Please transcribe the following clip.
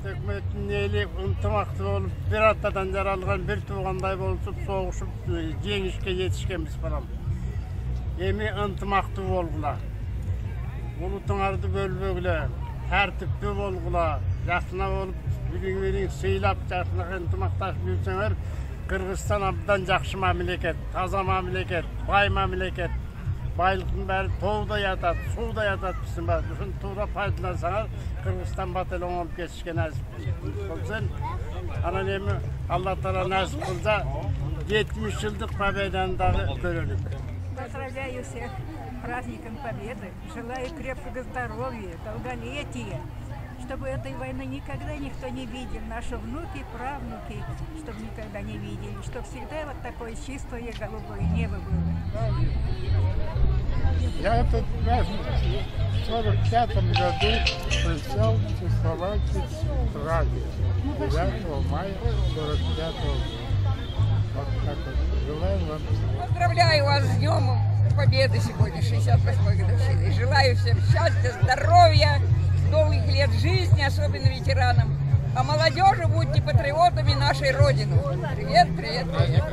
Hökümetin eli ıntımaktı olup bir atadan yaralgan bir tuğanday bolup soğuşup jеңишке yetişkenmiz falan. Emi ıntımaktı olgula. Ulutuңарды bölbögle, tertipli olgula, jasına olup birin sıylap jasına ıntımaktaş büyüseňer Kırgızstan abdan jakşı mamleket, taza mamleket, bay mamleket. Baylıktın beri toğda yatat, suda yatat bizim bari. Düşün tuğda paydalansanız Kırgızstan batılı olup geçişken nasip olsun. Ana nemi Allah Teala nasip kılsa 70 yıllık Победаны dağı görelim. Поздравляю всех с праздником Победы. Желаю крепкого здоровья, долголетия, чтобы этой войны никогда никто не видел, наши внуки, правнуки, чтобы никогда не видели, чтобы всегда вот такое чистое голубое небо было. Я этот праздник в 45-м году пришел в Чехословакию с Праги. 9 мая 45-го года. Вот так вот. Желаю вам. Поздравляю вас с Днем Победы сегодня, 68-й годовщины. Желаю всем счастья, здоровья, долгих лет жизни, особенно ветеранам. А молодежи будьте патриотами нашей Родины. Привет, привет, привет.